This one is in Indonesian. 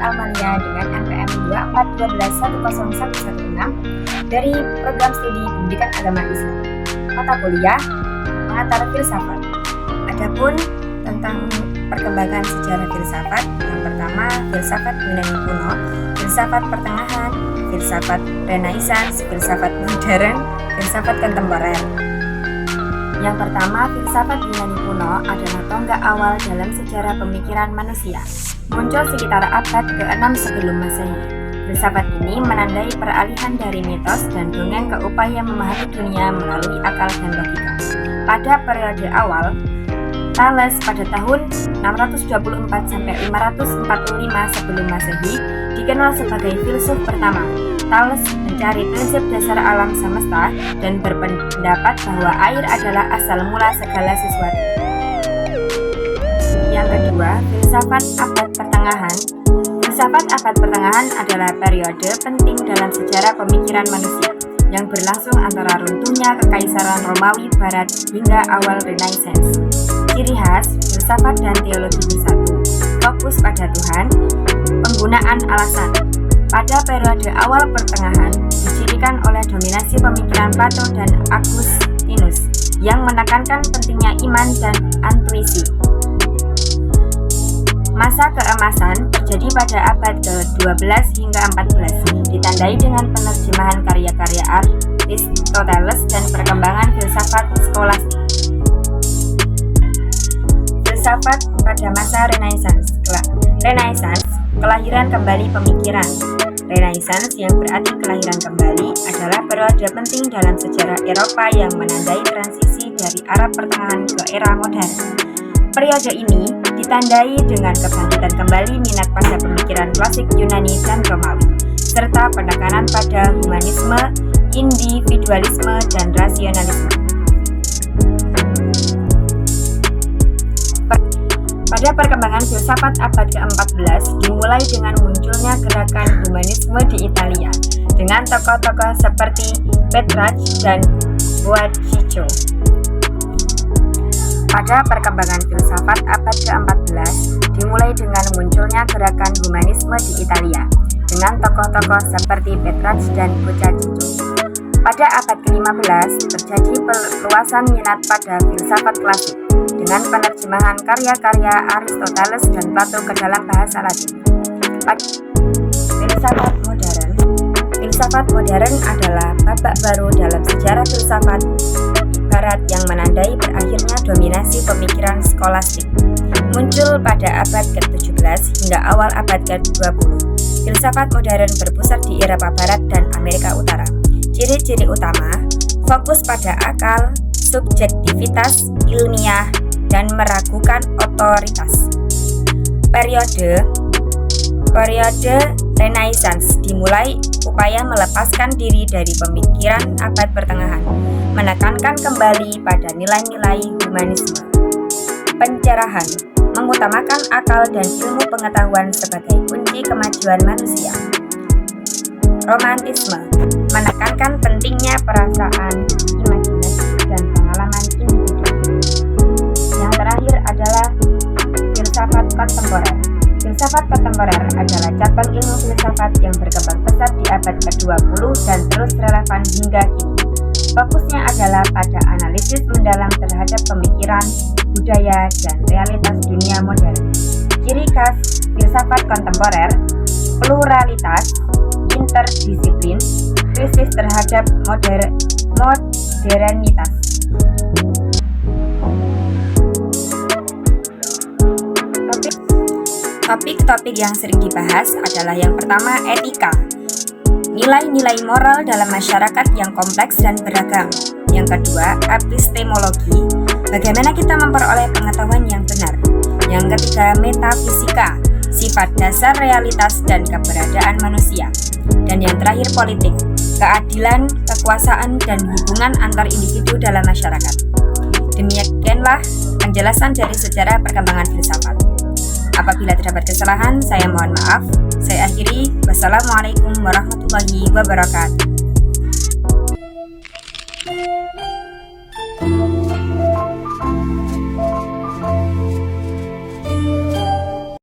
Almania dengan NPM 241210116 dari Program Studi Pendidikan Agama Islam. Mata kuliah Pengantar Filsafat. Adapun tentang perkembangan sejarah filsafat, yang pertama filsafat Yunani kuno, filsafat pertengahan, filsafat Renaissance, filsafat modern, filsafat kontemporer. Yang pertama, filsafat Yunani kuno adalah tonggak awal dalam sejarah pemikiran manusia. Muncul sekitar abad ke-6 sebelum Masehi. Filsafat ini menandai peralihan dari mitos dan dongeng ke upaya memahami dunia melalui akal dan logika. Pada periode awal, Thales pada tahun 624-545 sebelum Masehi dikenal sebagai filsuf pertama. Thales mencari prinsip dasar alam semesta dan berpendapat bahwa air adalah asal mula segala sesuatu. Yang kedua, filsafat abad pertengahan. Filsafat abad pertengahan adalah periode penting dalam sejarah pemikiran manusia yang berlangsung antara runtuhnya Kekaisaran Romawi Barat hingga awal Renaissance. Ciri khas filsafat dan teologi bersatu, fokus pada Tuhan, penggunaan alasan. Pada periode awal pertengahan dicirikan oleh dominasi pemikiran Plato dan Augustinus yang menekankan pentingnya iman dan intuisi. Masa keemasan terjadi pada abad ke-12 hingga 14, ditandai dengan penerjemahan karya-karya Aristoteles dan perkembangan filsafat skolastik. Filsafat pada masa Renaissance. Renaissance, kelahiran kembali pemikiran. Renaissance yang berarti kelahiran kembali adalah periode penting dalam sejarah Eropa yang menandai transisi dari era pertengahan ke era modern. Periode ini ditandai dengan kebangkitan kembali minat pada pemikiran klasik Yunani dan Romawi, serta penekanan pada humanisme, individualisme, dan rasionalisme. Pada perkembangan filsafat abad ke-14 dimulai dengan munculnya gerakan humanisme di Italia dengan tokoh-tokoh seperti Petrarch dan Boccaccio. Pada perkembangan filsafat abad ke-14 dimulai dengan munculnya gerakan humanisme di Italia dengan tokoh-tokoh seperti Petrarch dan Boccaccio. Pada abad ke-15 terjadi perluasan minat pada filsafat klasik dengan penerjemahan karya-karya Aristoteles dan Plato ke dalam bahasa Latin. Filsafat modern. Filsafat modern adalah babak baru dalam sejarah filsafat Barat yang menandai berakhirnya dominasi pemikiran skolastik. Muncul pada abad ke-17 hingga awal abad ke-20. Filsafat modern berpusat di Eropa Barat dan Amerika Utara. Ciri-ciri utama, fokus pada akal, subjektivitas ilmiah, dan meragukan otoritas. Periode Renaissance dimulai upaya melepaskan diri dari pemikiran abad pertengahan, menekankan kembali pada nilai-nilai humanisme. Pencerahan mengutamakan akal dan ilmu pengetahuan sebagai kunci kemajuan manusia. Romantisme menekankan pentingnya perasaan, imajinasi, dan pengalaman individu. Yang terakhir adalah filsafat kontemporer. Filsafat kontemporer adalah cabang ilmu filsafat yang berkembang pesat di abad ke-20 dan terus relevan hingga kini. Fokusnya adalah pada analisis mendalam terhadap pemikiran, budaya, dan realitas dunia modern. Ciri khas filsafat kontemporer, pluralitas, interdisiplin, krisis terhadap modernitas. Topik-topik yang sering dibahas adalah yang pertama etika, nilai-nilai moral dalam masyarakat yang kompleks dan beragam. Yang kedua epistemologi, bagaimana kita memperoleh pengetahuan yang benar. Yang ketiga metafisika, sifat dasar realitas dan keberadaan manusia. Dan yang terakhir politik, keadilan, kekuasaan, dan hubungan antar individu dalam masyarakat. Demikianlah penjelasan dari sejarah perkembangan filsafat. Apabila terdapat kesalahan, saya mohon maaf. Saya akhiri. Wassalamualaikum warahmatullahi wabarakatuh.